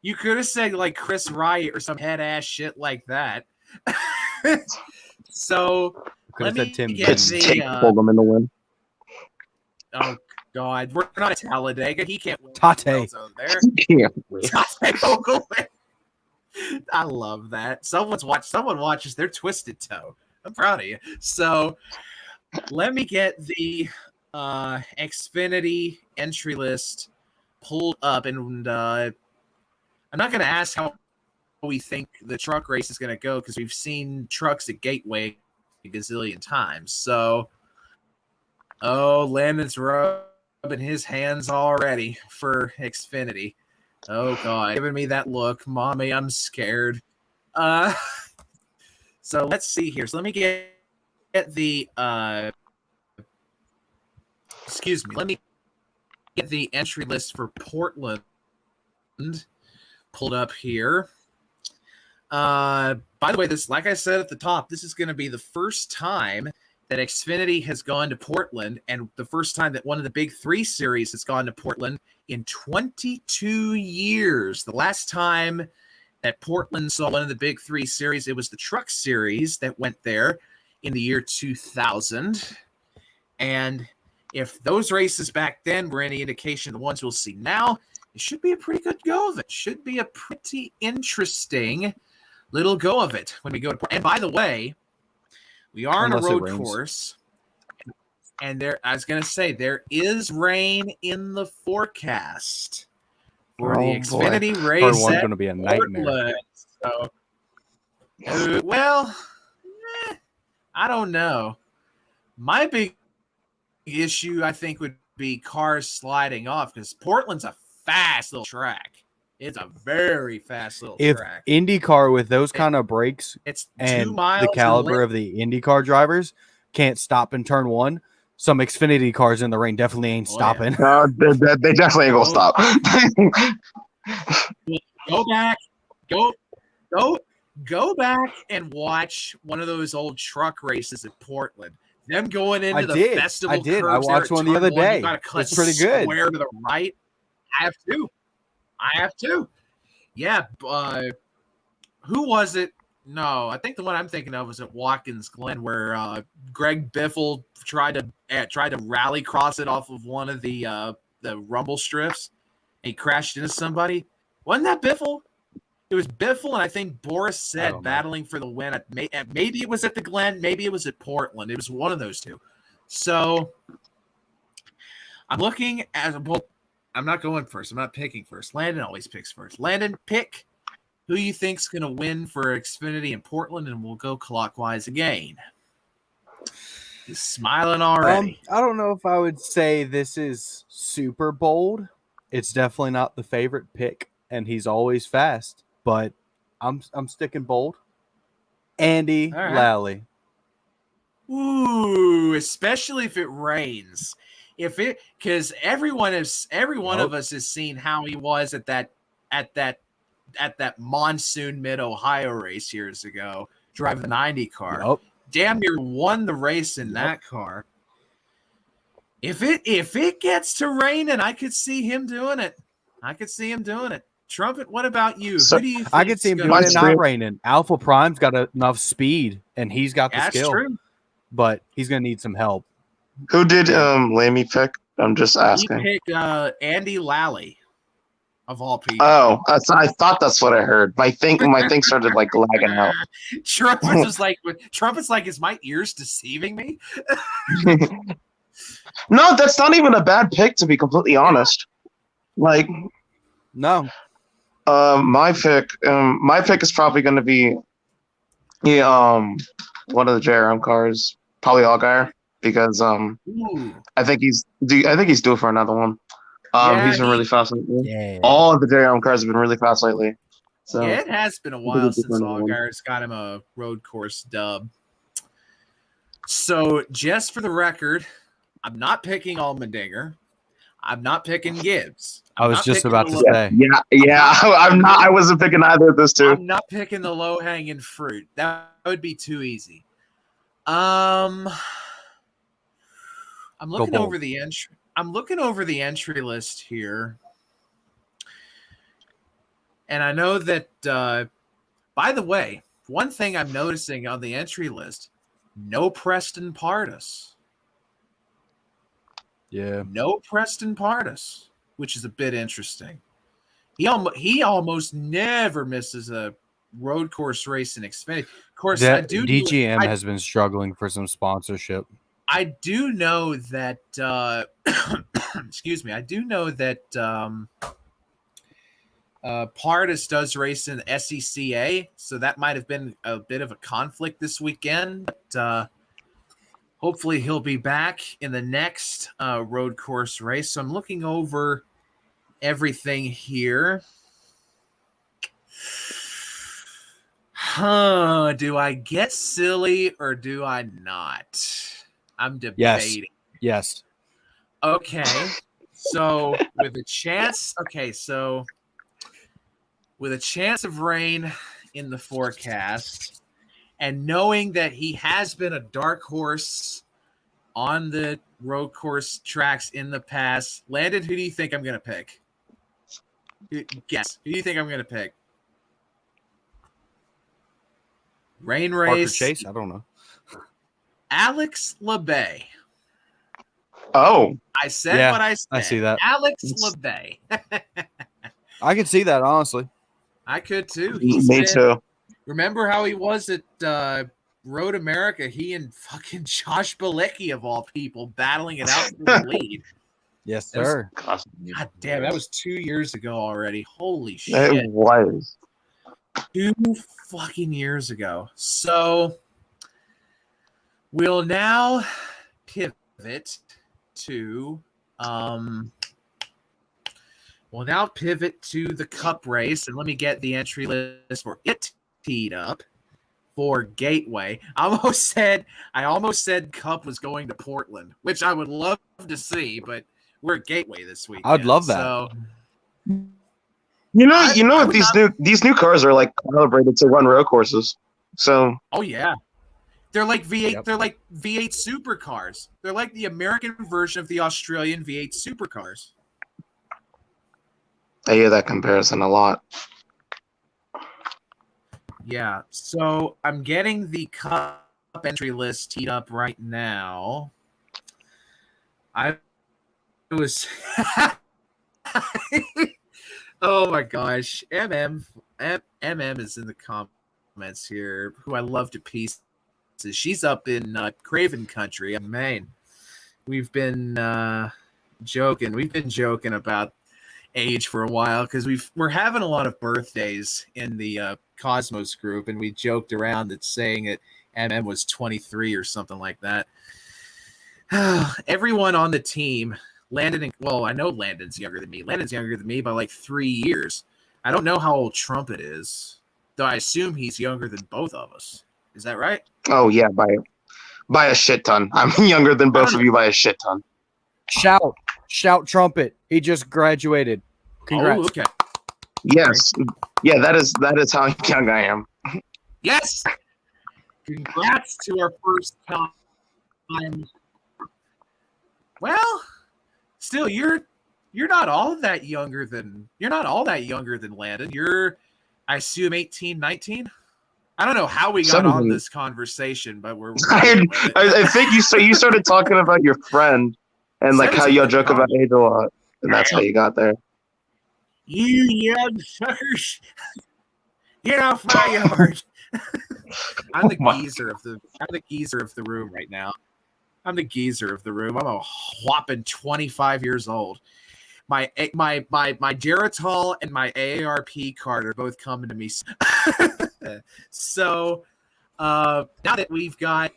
you could have said like Chris Wright or some head ass shit like that. So Could have said Tim pulled him in the win. Oh God, we're not at Talladega. He can't win. Tate. There. Yeah. Tate Vogel. I love that. Someone watches their twisted toe. I'm proud of you. So let me get the Xfinity entry list pulled up, and I'm not going to ask how we think the truck race is going to go because we've seen trucks at Gateway a gazillion times. So, Landon's rubbing his hands already for Xfinity. Oh God, giving me that look, mommy, I'm scared. So let's see here. So let me get the let me get the entry list for Portland pulled up here. By the way, this, like I said at the top, this is going to be the first time that Xfinity has gone to Portland, and the first time that one of the big 3 series has gone to Portland in 22 years. The last time that Portland saw one of the big 3 series, it was the Truck Series that went there in the year 2000. And if those races back then were any indication of the ones we'll see now, it should be a pretty good go of it. Should be a pretty interesting little go of it when we go to Portland. And by the way, we are on a road course. And I was going to say, there is rain in the forecast for the Xfinity race. Part one's going to be a nightmare. So, I don't know. My big issue, I think, would be cars sliding off because Portland's a fast little track. It's a very fast little track. If IndyCar with those kind of brakes it's and 2 miles the caliber of the IndyCar drivers can't stop in turn 1, some Xfinity cars in the rain definitely ain't stopping. Yeah. They definitely ain't gonna stop. Go back and watch one of those old truck races at Portland. Them going into the festival. I did. I watched one the other day. It's pretty good. Square to the right. I have to. Yeah. Who was it? No, I think the one I'm thinking of was at Watkins Glen, where Greg Biffle tried to rally cross it off of one of the rumble strips. And he crashed into somebody. Wasn't that Biffle? It was Biffle, and I think Boris said battling for the win. Maybe it was at the Glen, maybe it was at Portland. It was one of those two. So I'm looking at I'm not going first. I'm not picking first. Landon always picks first. Landon, pick who you think's going to win for Xfinity in Portland, and we'll go clockwise again. He's smiling already. I don't know if I would say this is super bold. It's definitely not the favorite pick, and he's always fast. But I'm sticking bold. Andy All right. Lally. Ooh, especially if it rains. Because every one of us has seen how he was at that monsoon mid Ohio race years ago, driving the 90 car. Yep. Damn near won the race in that car. If it gets to raining, I could see him doing it. Trumpet, what about you? So, Who do you think I could see him doing it not raining. Alpha Prime's got enough speed, and he's got the skill. True. But he's going to need some help. Who did Lamy pick? I'm just asking. He picked Andy Lally, of all people. Oh, I thought that's what I heard. My thing started like lagging out. Trumpet's like, is my ears deceiving me? No, that's not even a bad pick, to be completely honest. Like, no. My pick is probably going to be one of the JRM cars, probably Allgaier, because I think he's due for another one. He's been really fast lately. Yeah. All of the JRM cars have been really fast lately. So yeah, it has been a while since Allgaier's got him a road course dub. So just for the record, I'm not picking Allmendinger. I'm not picking Gibbs. I was just about to say. Yeah. I'm not. I wasn't picking either of those two. I'm not picking the low-hanging fruit. That would be too easy. I'm looking over the entry. I'm looking over the entry list here, and I know that. By the way, one thing I'm noticing on the entry list: no Preston Pardus. Yeah. No Preston Pardus, which is a bit interesting. He almost never misses a road course race in Xfinity. Of course, DGM has been struggling for some sponsorship. I do know that excuse me. I do know that Pardus does race in SECA, so that might have been a bit of a conflict this weekend. But hopefully he'll be back in the next road course race. So I'm looking over everything here. Do I get silly or do I not? I'm debating. Yes. Okay. So with a chance of rain in the forecast, and knowing that he has been a dark horse on the road course tracks in the past, Landon, who do you think I'm going to pick? Guess. Who do you think I'm going to pick? Rain race. Parker Chase? I don't know. Alex LeBay. Oh. I said what I said. I see that. Alex LeBay. I could see that, honestly. I could too. Me too. Remember how he was at Road America? He and fucking Josh Bilicki, of all people, battling it out for the lead. Yes, sir. God damn, that was 2 years ago already. Holy shit. It was 2 fucking years ago. So we'll now pivot to the Cup race, and let me get the entry list for it teed up for Gateway. I almost said Cup was going to Portland, which I would love to see, but we're at Gateway this week. I'd love that. So, these new cars are like calibrated to run road courses. So oh yeah. They're like V8. Yep. They're like V8 supercars. They're like the American version of the Australian V8 supercars. I hear that comparison a lot. Yeah. So I'm getting the Cup entry list teed up right now. I was. Oh my gosh, MM is in the comments here, who I love to pieces. She's up in Craven Country in Maine. We've been joking. We've been joking about age for a while because we're having a lot of birthdays in the Cosmos group, and we joked around at saying that MM was 23 or something like that. everyone on the team, Landon, I know Landon's younger than me. Landon's younger than me by like 3 years. I don't know how old Trumpet is, though I assume he's younger than both of us. Is that right? Oh yeah, by a shit ton. I'm younger than both of you by a shit ton. Shout Trumpet. He just graduated. Congrats. Oh, okay. Yes. Yeah, that is how young I am. Yes. Congrats to our first time. Well, still, you're not all that younger than Landon. You're, I assume, 18, 19? I don't know how we got on this conversation, but we're I think you started talking about your friend and like how y'all joke about age a lot, and that's how you got there. You young suckers, get off my yard. I'm the geezer of the room right now. I'm the geezer of the room. I'm a whopping 25 years old. My Geritol and my AARP card are both coming to me. So now that we've got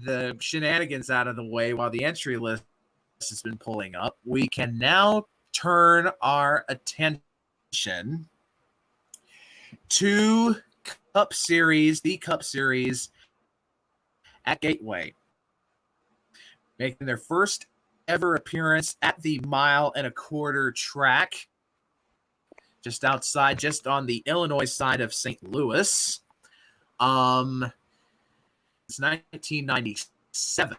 the shenanigans out of the way while the entry list has been pulling up, we can now turn our attention to the Cup Series at Gateway, making their first ever appearance at the 1.25 mile track, just on the Illinois side of St. Louis. It's 1997.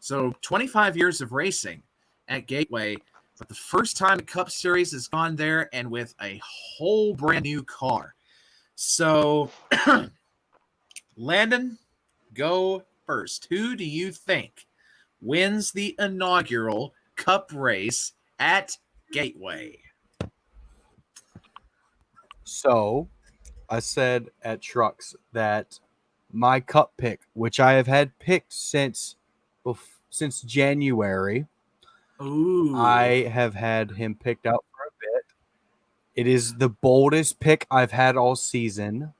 So 25 years of racing at Gateway, but the first time the Cup Series has gone there, and with a whole brand new car. So, Landon, go first. Who do you think wins the inaugural Cup race at Gateway? So, I said at Trucks that my Cup pick, which I have had picked since January, Ooh. I have had him picked out for a bit. It is the boldest pick I've had all season.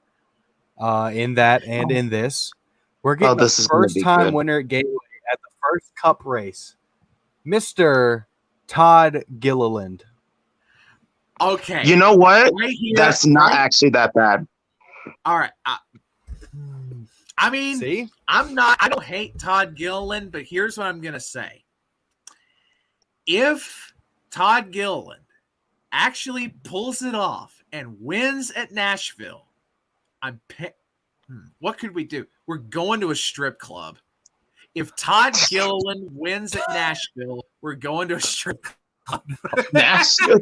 In that and in this, we're getting the first time winner at Gateway at the first Cup race, Mr. Todd Gilliland. Okay. You know what? Right here, that's not actually that bad. All right. I mean, see? I don't hate Todd Gilliland, but here's what I'm going to say. If Todd Gilliland actually pulls it off and wins at Nashville, what could we do? We're going to a strip club. If Todd Gilliland wins at Nashville, we're going to a strip club. Nashville?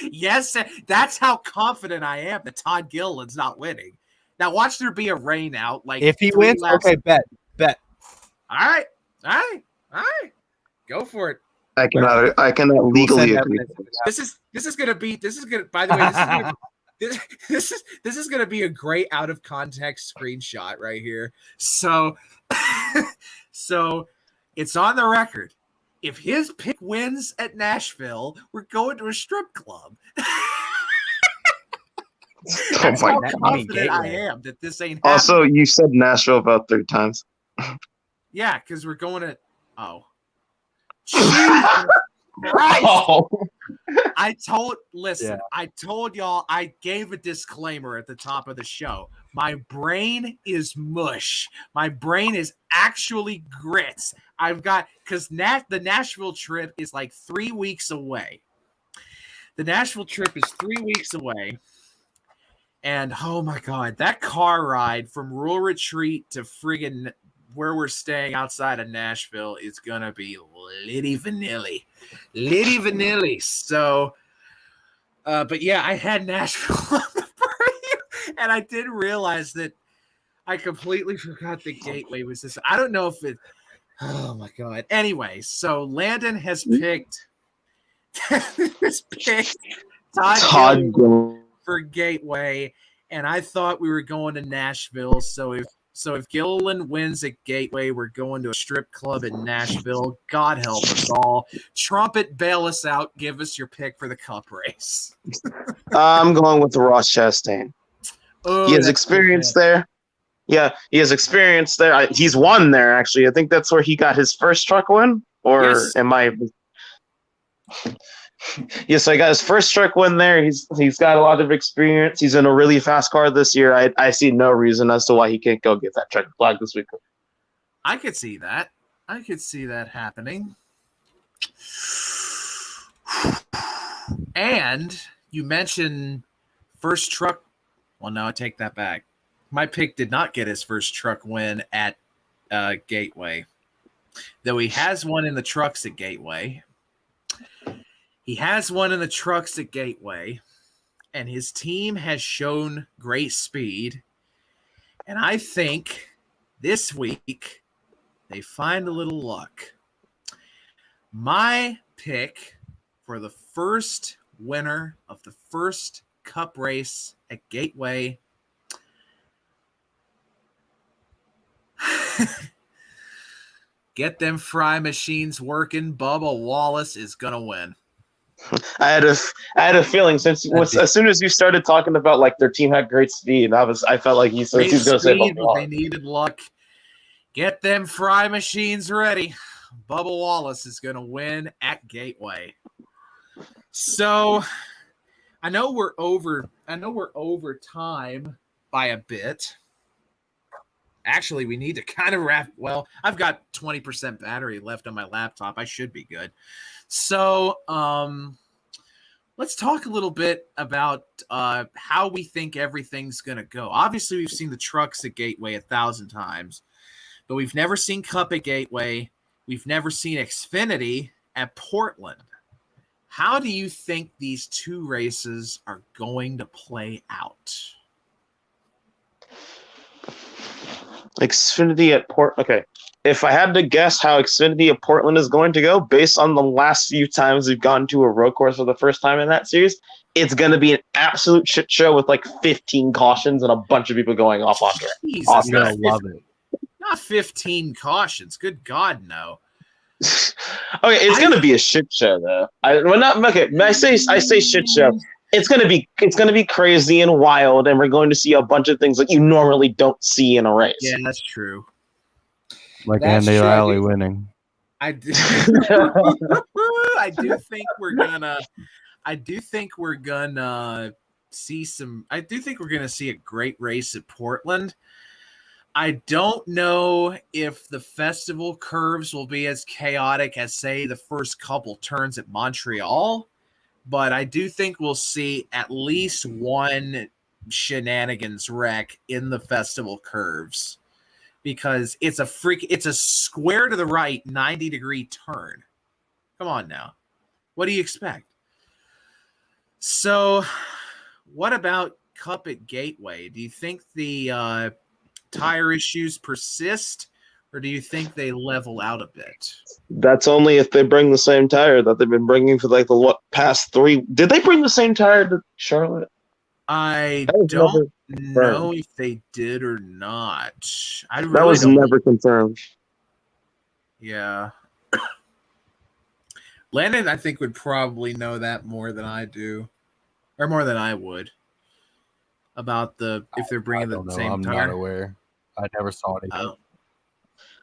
Yes, that's how confident I am that Todd Gilliland's not winning. Now watch there be a rain out. Like if he wins, okay, bet. All right. Go for it. I cannot legally agree. This is gonna by the way, this is gonna be a great out of context screenshot right here. So it's on the record. If his pick wins at Nashville, we're going to a strip club. That's how confident I am that this ain't happening. Also, you said Nashville about 3 times. Yeah, because we're going to. Oh. Right. Oh. I told y'all, I gave a disclaimer at the top of the show. My brain is mush. My brain is actually grits. Because the Nashville trip is like 3 weeks away. The Nashville trip is 3 weeks away. And oh my God, that car ride from Rural Retreat to friggin' where we're staying outside of Nashville is going to be litty vanilly. So, but yeah, I had Nashville on the brain, and I did realize that I completely forgot the Gateway was this. I don't know if it, oh my God. Anyway, so Landon has picked Todd for Gateway, and I thought we were going to Nashville. So if Gilliland wins at Gateway, we're going to a strip club in Nashville. God help us all. Trumpet, bail us out. Give us your pick for the Cup race. I'm going with Ross Chastain. He has experience there. Yeah, he has experience there. He's won there, actually. I think that's where he got his first truck win. Or Yes. am I? Yes, so I got his first truck win there. He's got a lot of experience. He's in a really fast car this year. I see no reason as to why he can't go get that checker flag this week. I could see that. I could see that happening. And you mentioned first truck. Well, no, I take that back. My pick did not get his first truck win at Gateway, though he has one in the trucks at Gateway. He has one in the trucks at Gateway, and his team has shown great speed. And I think this week they find a little luck. My pick for the first winner of the first Cup race at Gateway get them fry machines working. Bubba Wallace is gonna win. I had a feeling as soon as you started talking about like their team had great speed, I felt like he's going to say Bubba Wallace. They needed luck. Get them fry machines ready. Bubba Wallace is going to win at Gateway. So I know we're over time by a bit. Actually, we need to kind of wrap. Well, I've got 20% battery left on my laptop. I should be good. So let's talk a little bit about how we think everything's going to go. Obviously, we've seen the trucks at Gateway 1,000 times, but we've never seen Cup at Gateway. We've never seen Xfinity at Portland. How do you think these two races are going to play out? Xfinity at Okay. If I had to guess how Xfinity at Portland is going to go, based on the last few times we've gone to a road course for the first time in that series, it's going to be an absolute shit show with like 15 cautions and a bunch of people going off on it. I'm going to love it. Not 15 cautions. Good God, no. Okay, it's going to be a shit show though. I say shit show. It's gonna be crazy and wild, and we're going to see a bunch of things that you normally don't see in a race. Yeah, that's true. Like Andy Riley winning. I do. I do think we're gonna see some. I do think we're gonna see a great race at Portland. I don't know if the festival curves will be as chaotic as, say, the first couple turns at Montreal. But I do think we'll see at least one shenanigans wreck in the festival curves because it's a square to the right 90-degree turn. Come on now. What do you expect? So what about Cup at Gateway? Do you think the tire issues persist, or do you think they level out a bit? That's only if they bring the same tire that they've been bringing for like the past 3. Did they bring the same tire to Charlotte? I don't know if they did or not. That was never confirmed. Yeah. Landon, I think, would probably know that more than I do, or more than I would, about if they're bringing the same tire. I'm not aware. I never saw anything.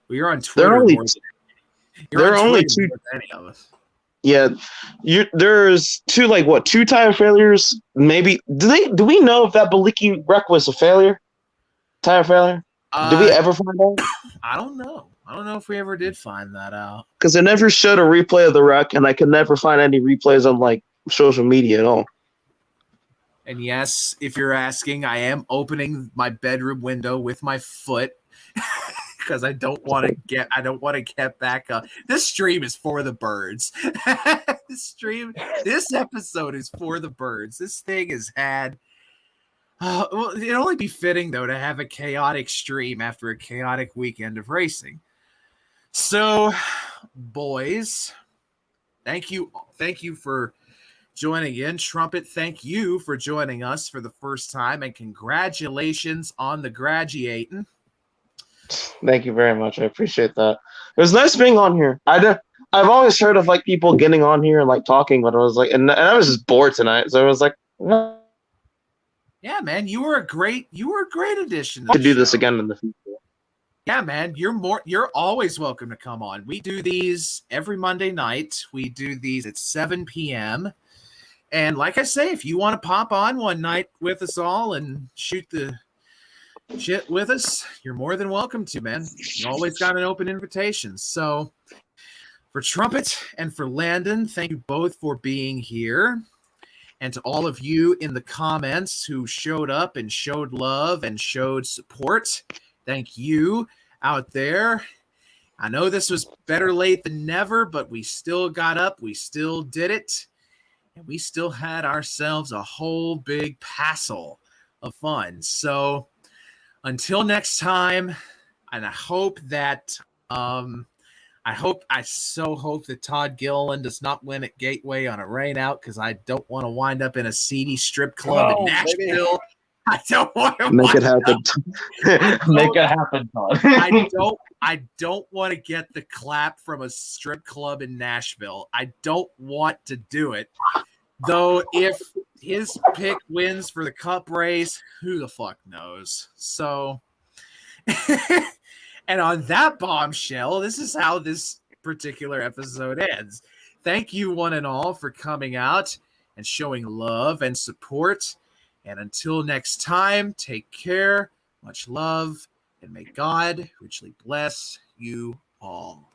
Well, you're on Twitter. There are only two. Any of us. Yeah, there's two tire failures. Maybe do we know if that Baliki wreck was a failure? Tire failure? Did we ever find out? I don't know. I don't know if we ever did find that out. Because they never showed a replay of the wreck, and I could never find any replays on like social media at all. And yes, if you're asking, I am opening my bedroom window with my foot. Because I don't want to get back up. This stream is for the birds. This episode is for the birds. This thing has had. Well, it'd only be fitting though to have a chaotic stream after a chaotic weekend of racing. So, boys, thank you for joining in. Trumpet, thank you for joining us for the first time, and congratulations on the graduating. Thank you very much. I appreciate that. It was nice being on here. I've always heard of like people getting on here and like talking, but I was like, and I was just bored tonight, so I was like, Yeah, man, you were a great addition to To the do this show. again in the future. Yeah, man, you're always welcome to come on. We do these every Monday night. We do these at 7 p.m. And like I say, if you want to pop on one night with us all and shoot the shit with us, you're more than welcome to, man. You always got an open invitation. So for Trumpet and for Landon, thank you both for being here. And to all of you in the comments who showed up and showed love and showed support, thank you out there. I know this was better late than never, but we still got up, we still did it, and we still had ourselves a whole big passel of fun. So until next time, and I hope that I so hope that Todd Gilliland does not win at Gateway on a rain out, because I don't want to wind up in a seedy strip club in Nashville. Baby. I don't want to make it happen. Make it happen, Todd. I don't want to get the clap from a strip club in Nashville. I don't want to do it. Though if his pick wins for the cup race, who the fuck knows? So and on that bombshell, this is how this particular episode ends. Thank you, one and all, for coming out and showing love and support. And until next time, take care, much love, and may God richly bless you all.